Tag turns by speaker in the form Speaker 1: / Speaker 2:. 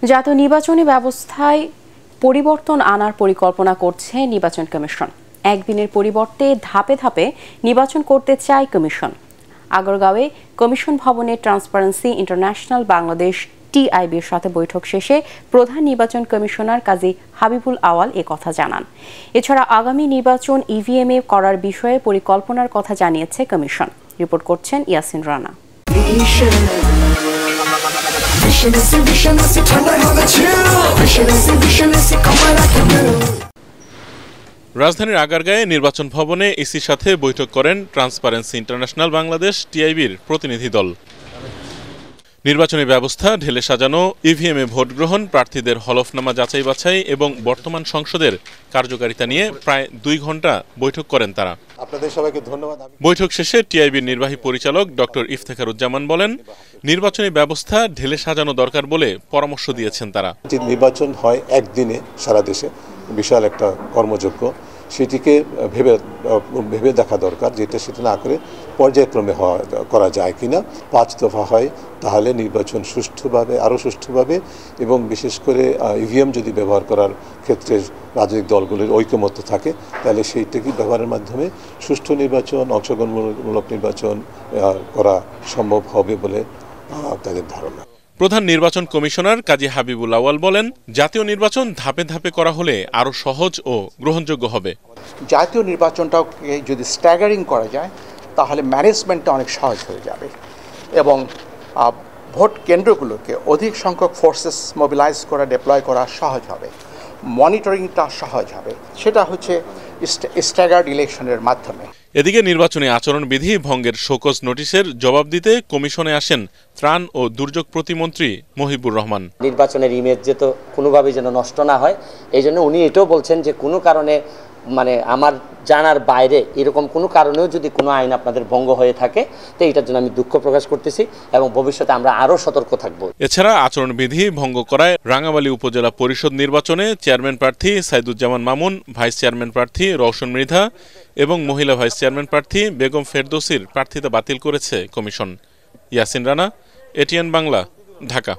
Speaker 1: জাতীয় নির্বাচনী ব্যবস্থায় পরিবর্তন আনার পরিকল্পনা করছে নির্বাচন কমিশন। একদিনের পরিবর্তে ধাপে ধাপে নির্বাচন করতে চায় কমিশন। আগারগাঁওয়ে কমিশন ভবনে ট্রান্সপারেন্সি ইন্টারন্যাশনাল বাংলাদেশ টিআইবির সাথে বৈঠক শেষে প্রধান নির্বাচন কমিশনার কাজী হাবিবুল আওয়াল কথা জানান। এছাড়া আগামী নির্বাচন ইভিএমে করার বিষয়ে পরিকল্পনার কথা জানিয়েছে কমিশন। রিপোর্ট করছেন ইয়াসিন রানা।
Speaker 2: রাজধানীর আগারগাঁয়ে নির্বাচন ভবনে ইসির সাথে বৈঠক করেন ট্রান্সপারেন্সি ইন্টারন্যাশনাল বাংলাদেশ টিআইবির প্রতিনিধি দল। নির্বাচনী ব্যবস্থা ঢেলে সাজানো, ইভিএমে ভোট গ্রহণ, প্রার্থীদের হলফনামা যাচাই বাছাই এবং বর্তমান সংসদের কার্যকারিতা নিয়ে প্রায় 2 ঘণ্টা বৈঠক করেন তারা।
Speaker 3: আপনাদের সবাইকে ধন্যবাদ।
Speaker 2: বৈঠক শেষে টিআইবির নির্বাহী পরিচালক ডক্টর ইফতেখারুজ্জামান বলেন, নির্বাচনী ব্যবস্থা ঢেলে সাজানো দরকার বলে পরামর্শ দিয়েছেন তারা।
Speaker 3: নির্বাচন হয় একদিনে সারা দেশে, বিশাল একটা কর্মযজ্ঞ, সেটিকে ভেবে দেখা দরকার, যেটা সেটা না করে পর্যায়ক্রমে করা যায় কিনা। 5 দফা হয় তাহলে নির্বাচন আরও সুষ্ঠুভাবে এবং বিশেষ করে ইভিএম যদি ব্যবহার করার ক্ষেত্রে রাজনৈতিক দলগুলির ঐকমত্য থাকে তাহলে সেইটাকে ব্যবহারের মাধ্যমে সুষ্ঠু নির্বাচন, অংশগ্রহণমূলক নির্বাচন করা সম্ভব হবে বলে তাদের ধারণা।
Speaker 2: প্রধান নির্বাচন কমিশনার কাজী হাবিবুল আওয়াল বলেন, জাতীয় নির্বাচন ধাপে ধাপে করা হলে আরও সহজ ও গ্রহণযোগ্য হবে।
Speaker 4: জাতীয় নির্বাচনটাকে যদি স্ট্যাগারিং করা যায় তাহলে ম্যানেজমেন্টটা অনেক সহজ হয়ে যাবে এবং ভোট কেন্দ্রগুলোকে অধিক সংখ্যক ফোর্সেস মোবিলাইজ করা, ডিপ্লয় করা সহজ হবে, মনিটরিংটা সহজ হবে। সেটা হচ্ছে স্ট্যাগার্ড ইলেকশনের মাধ্যমে।
Speaker 2: এদিকে নির্বাচনী আচরণবিধি ভঙ্গের শোকজ নোটিশের জবাব দিতে কমিশনে আসেন ত্রাণ ও দুর্যোগ প্রতিমন্ত্রী মহিবুর রহমান।
Speaker 5: নির্বাচনের ইমেজ যে তো কোনোভাবেই যেন নষ্ট না হয়, এই জন্য উনি এটাও বলছেন যে কোনো কারণে আমার জানার বাইরে এরকম কোনো কারণেও যদি কোনো আইন আপনাদের ভঙ্গ হয়ে থাকে তো এটার জন্য আমি দুঃখ প্রকাশ করতেছি এবং ভবিষ্যতে আমরা আরও সতর্ক থাকব।
Speaker 2: এছাড়া আচরণবিধি ভঙ্গ করায় রাঙামালী উপজেলা পরিষদ নির্বাচনে চেয়ারম্যান প্রার্থী সাইদুজ্জামান মামুন, ভাইস চেয়ারম্যান প্রার্থী রওশন মৃধা এবং মহিলা ভাইস চেয়ারম্যান প্রার্থী বেগম ফেরদৌসির প্রার্থিতা বাতিল করেছে কমিশন। ইয়াসিন রানা, এটিএন বাংলা, ঢাকা।